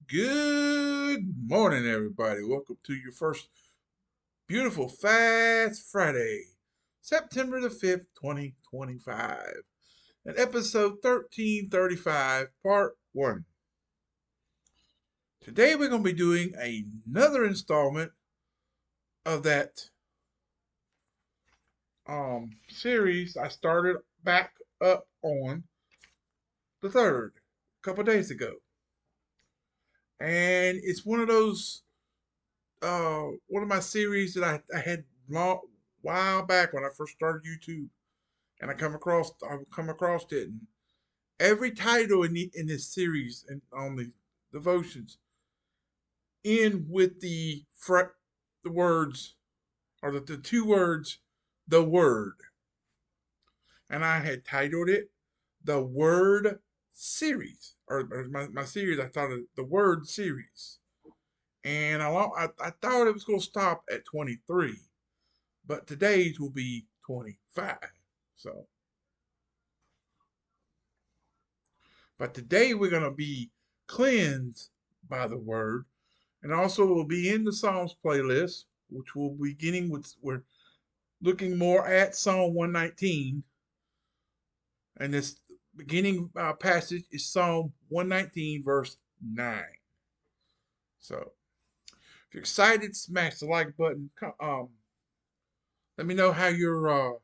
Good morning, everybody. Welcome to your first beautiful Fast Friday, September the 5th, 2025, and episode 1335, part 1. Today we're going to be doing another installment of that series I started back up on the 3rd, a couple days ago. And it's one of my series that I had long while back when I first started YouTube, and I come across it, and every title in this series and on the devotions end with the words or the two words, the word, and I had titled it the Word Series, or my series. I thought of the Word Series, and I thought it was going to stop at 23. But today's will be 25. So, but today we're going to be cleansed by the word, and also we'll be in the Psalms playlist, which we'll be beginning with. We're looking more at Psalm 119, and this beginning passage is Psalm 119, verse 9. So, if you're excited, smash the like button. Let me know how your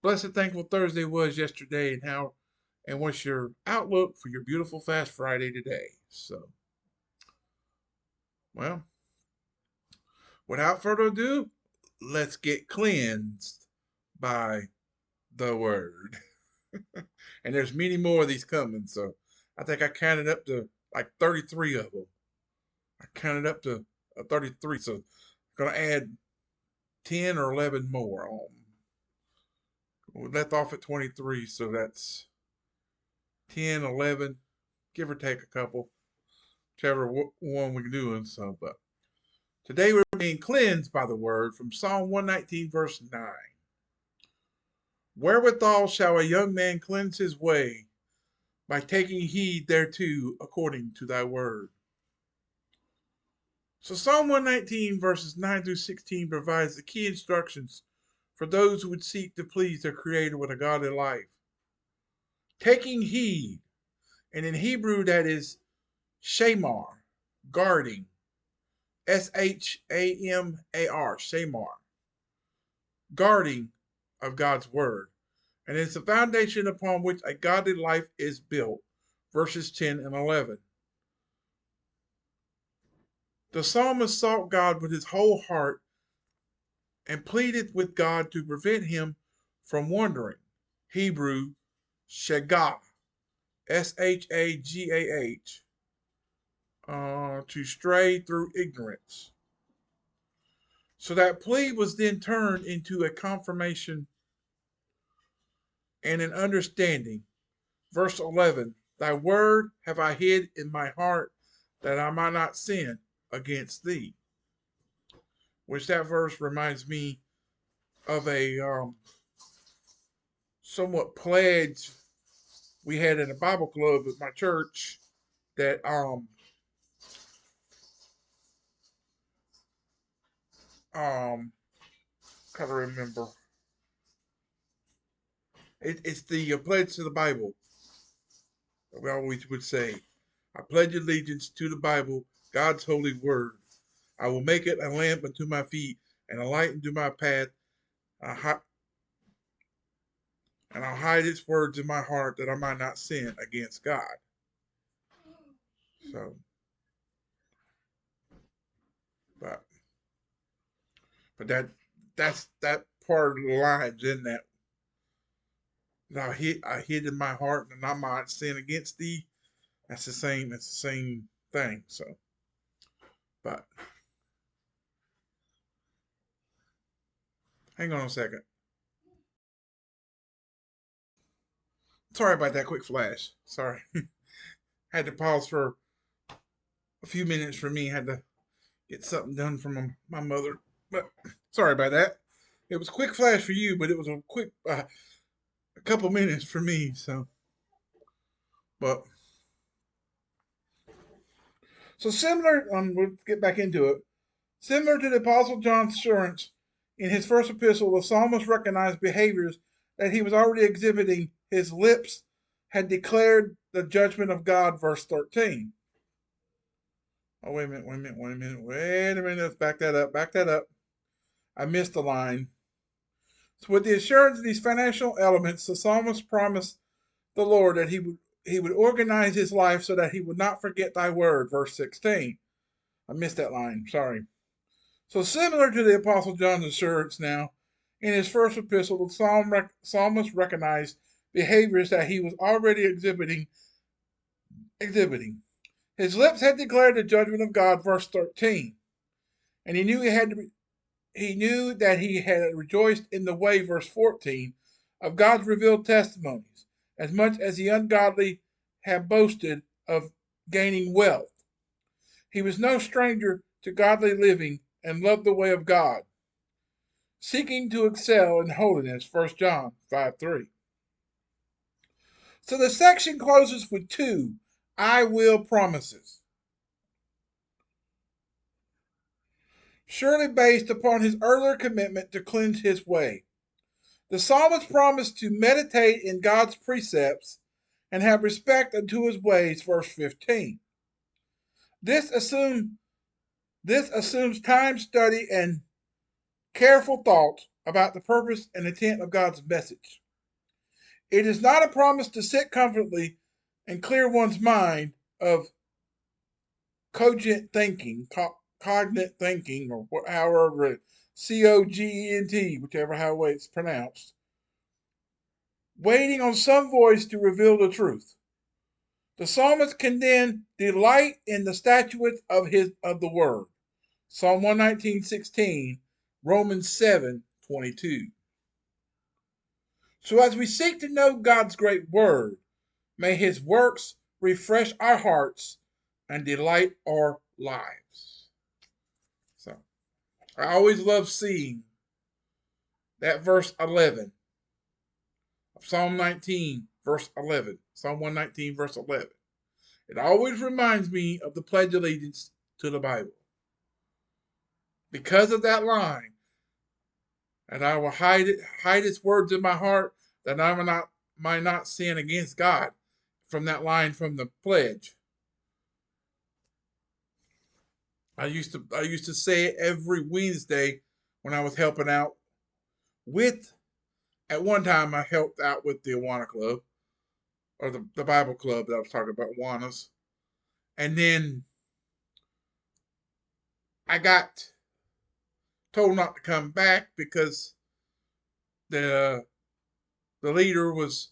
Blessed Thankful Thursday was yesterday, and what's your outlook for your beautiful Fast Friday today. So, well, without further ado, let's get cleansed by the word. And there's many more of these coming, so I think I counted up to like 33 of them. I counted up to 33, so I'm gonna add 10 or 11 more on. We left off at 23, so that's 10, 11, give or take a couple, whichever one we're doing. So, but today we're being cleansed by the word from Psalm 119, verse 9. Wherewithal shall a young man cleanse his way? By taking heed thereto according to thy word. So Psalm 119, verses 9 through 16 provides the key instructions for those who would seek to please their Creator with a godly life. Taking heed, and in Hebrew that is shamar, guarding, Shamar, shamar, guarding of God's word. And it's the foundation upon which a godly life is built. Verses 10 and 11. The psalmist sought God with his whole heart and pleaded with God to prevent him from wandering. Hebrew, shagah, Shagah, to stray through ignorance. So that plea was then turned into a confirmation and an understanding. Verse 11, thy word have I hid in my heart that I might not sin against thee. Which that verse reminds me of a somewhat pledge we had in a Bible club at my church that gotta remember. It's the pledge to the Bible. We always would say, I pledge allegiance to the Bible, God's holy word. I will make it a lamp unto my feet and a light unto my path. And I'll hide its words in my heart that I might not sin against God. So, but that's that part of the lines in that. I hid in my heart and I might sin against thee. That's the same. That's the same thing. So, but hang on a second. Sorry about that quick flash. Sorry. Had to pause for a few minutes for me. Had to get something done from my mother. But sorry about that. It was a quick flash for you, but it was a couple minutes for me. So, but So similar, we'll get back into it. Similar to the Apostle John's assurance in his first epistle, the psalmist recognized behaviors that he was already exhibiting. His lips had declared the judgment of God, verse 13. Oh, wait a minute, wait a minute. Let's back that up. I missed a line. So with the assurance of these financial elements, the psalmist promised the Lord that he would organize his life so that he would not forget thy word, verse 16. I missed that line, sorry. So similar to the Apostle John's assurance now, in his first epistle, the psalmist recognized behaviors that he was already exhibiting. His lips had declared the judgment of God, verse 13, and he knew that he had rejoiced in the way, verse 14, of God's revealed testimonies, as much as the ungodly have boasted of gaining wealth. He was no stranger to godly living and loved the way of God, seeking to excel in holiness, 1 John 5:3. So the section closes with two I will promises, surely based upon his earlier commitment to cleanse his way. The psalmist promised to meditate in God's precepts and have respect unto his ways, verse 15. This assumes time, study, and careful thought about the purpose and intent of God's message. It is not a promise to sit comfortably and clear one's mind of cogent thinking, cognate thinking, or however, COGENT, whichever how way it's pronounced, waiting on some voice to reveal the truth. The psalmist can then delight in the statutes of the word. Psalm 119:16, Romans 7:22. So as we seek to know God's great word, may his works refresh our hearts and delight our lives. So I always love seeing that verse 11 of Psalm 19, verse 11. Psalm 119, verse 11. It always reminds me of the Pledge of Allegiance to the Bible. Because of that line, and I will hide its words in my heart, that I might not sin against God. From that line from the pledge. I used to say it every Wednesday when I was helping out with. At one time, I helped out with the Awana Club, or the Bible Club that I was talking about, Awanas. And then I got told not to come back because the leader was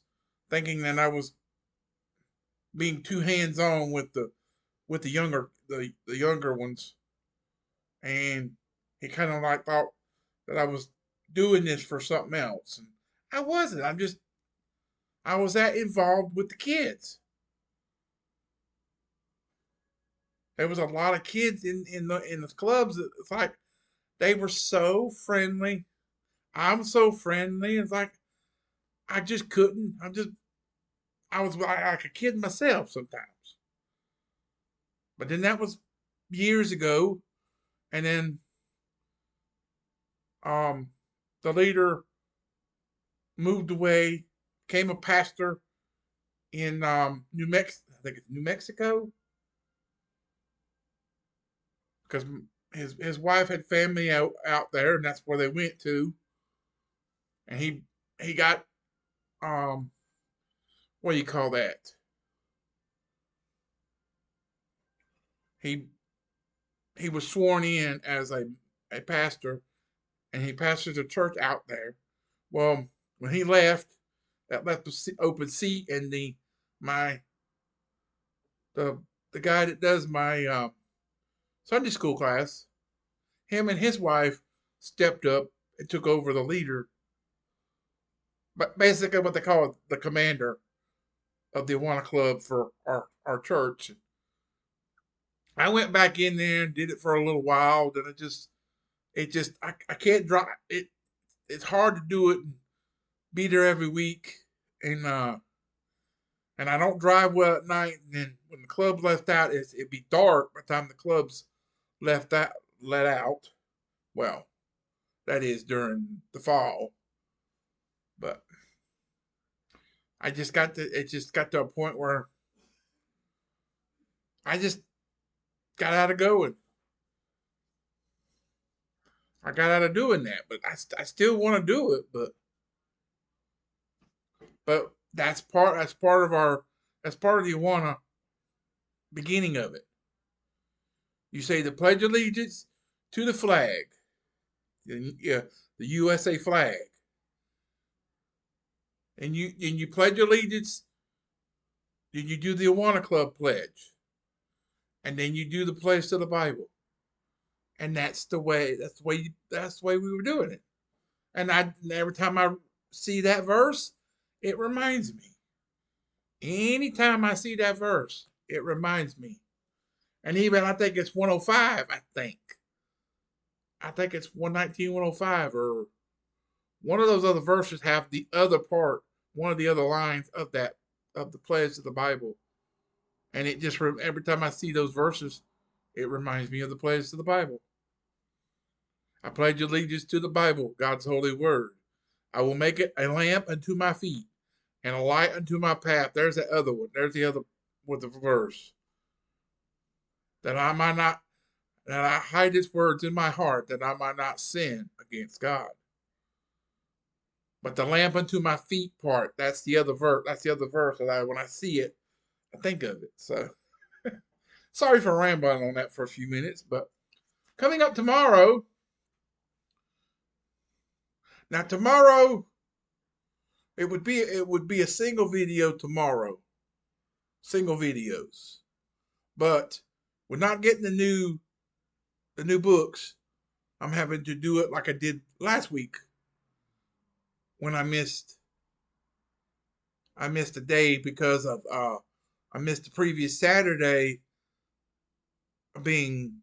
thinking that I was being too hands on with the younger ones, and he kind of like thought that I was doing this for something else, and I wasn't. I was that involved with the kids. There was a lot of kids in the clubs. It's like they were so friendly. I'm so friendly. It's like I just couldn't. I was like a kid myself sometimes. But then that was years ago, and then um, the leader moved away, became a pastor in New Mexico. I think it's New Mexico, because his wife had family out there, and that's where they went to. And he got what do you call that? He he was sworn in as a pastor, and he pastors a church out there. Well, when he left, that left the open seat, and my the the guy that does my Sunday school class, him and his wife stepped up and took over the leader, but basically what they call the commander of the Awana Club for our church. I went back in there and did it for a little while. Then I can't drop it. It's hard to do it and be there every week. And And I don't drive well at night. And then when the club's left out, it'd be dark by the time the club's let out. Well, that is during the fall. But it just got to a point where I just got out of going. I got out of doing that, but I still want to do it. But that's part of the Awana beginning of it. You say the Pledge of Allegiance to the flag, yeah, the USA flag, and you pledge allegiance. Then you do the Awana Club pledge, and then you do the pledge to the Bible, and that's the way we were doing it. And every time I see that verse, it reminds me. Anytime I see that verse, it reminds me. And even I think it's 105. I think it's 119, 105, or one of those other verses have the other part, one of the other lines of the pledge to the Bible. And it just every time I see those verses, it reminds me of the pledge to the Bible. I pledge allegiance to the Bible, God's holy word. I will make it a lamp unto my feet and a light unto my path. There's that other one. There's the other with the verse. That I hide his words in my heart, that I might not sin against God. But the lamp unto my feet part, that's the other verse. That's the other verse that when I see it, I think of it. So sorry for rambling on that for a few minutes, but coming up tomorrow. Now tomorrow, it would be a single video tomorrow. Single videos. But we're not getting the new books. I'm having to do it like I did last week when I missed a day because of I missed the previous Saturday having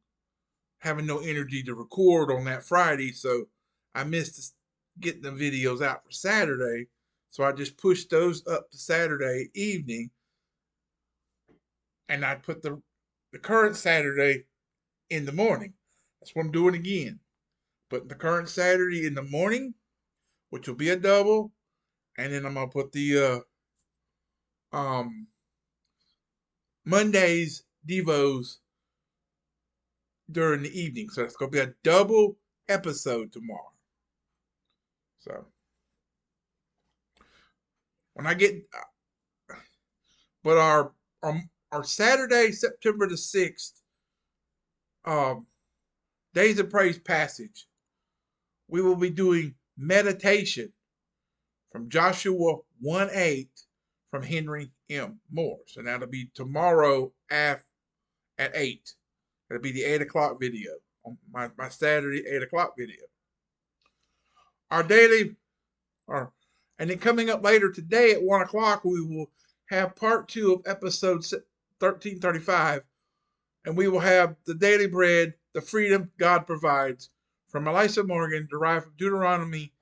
no energy to record on that Friday, so I missed getting the videos out for Saturday. So I just pushed those up to Saturday evening, and I put the current Saturday in the morning. That's what I'm doing again. Putting the current Saturday in the morning, which will be a double, and then I'm gonna put the Monday's Devos during the evening. So it's gonna be a double episode tomorrow. So when I get, but our Saturday, September the 6th, Days of Praise passage, we will be doing meditation from Joshua 1:8 from Henry M. Morse. And that'll be tomorrow at 8. That'll be the 8 o'clock video, on my Saturday 8 o'clock video. Our daily, and then coming up later today at 1 o'clock, we will have part 2 of episode 1335. And we will have the daily bread, the freedom God provides, from Elisha Morgan, derived from Deuteronomy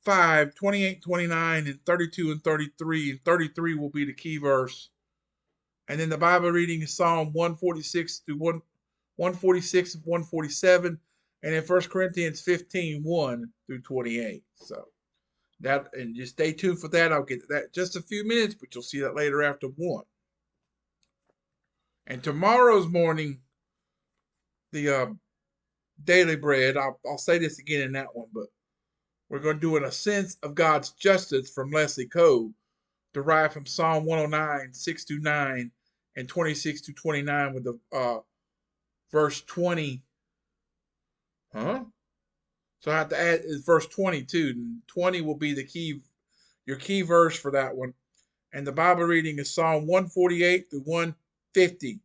5, 28, 29, and 32 and 33. And 33 will be the key verse. And then the Bible reading is Psalm 146 through 146 and 147. And then 1 Corinthians 15, 1 through 28. So and just stay tuned for that. I'll get to that in just a few minutes, but you'll see that later after 1. And tomorrow's morning, the daily bread, I'll say this again in that one, but we're going to do a sense of God's justice from Leslie Cove, derived from Psalm 109, 6 through 9, and 26 to 29 with the verse 20. So I have to add verse 22. And 20 will be your key verse for that one. And the Bible reading is Psalm 148 through 150,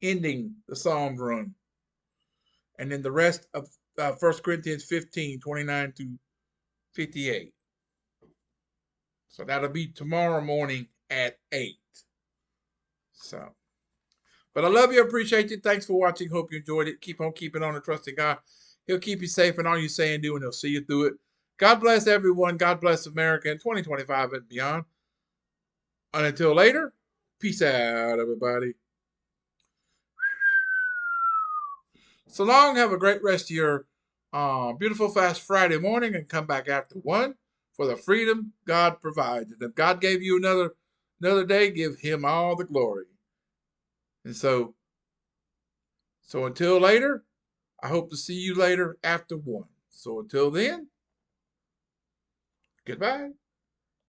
ending the Psalms run. And then the rest of 1 Corinthians 15, 29 to 58. So that'll be tomorrow morning at 8. So, but I love you, appreciate you. Thanks for watching. Hope you enjoyed it. Keep on keeping on and trusting God. He'll keep you safe in all you say and do, and he'll see you through it. God bless everyone. God bless America in 2025 and beyond. And until later, peace out, everybody. So long. Have a great rest of your beautiful, fast Friday morning, and come back after 1 for the freedom God provides. And if God gave you another day, give Him all the glory. And so until later, I hope to see you later after 1. So until then, goodbye.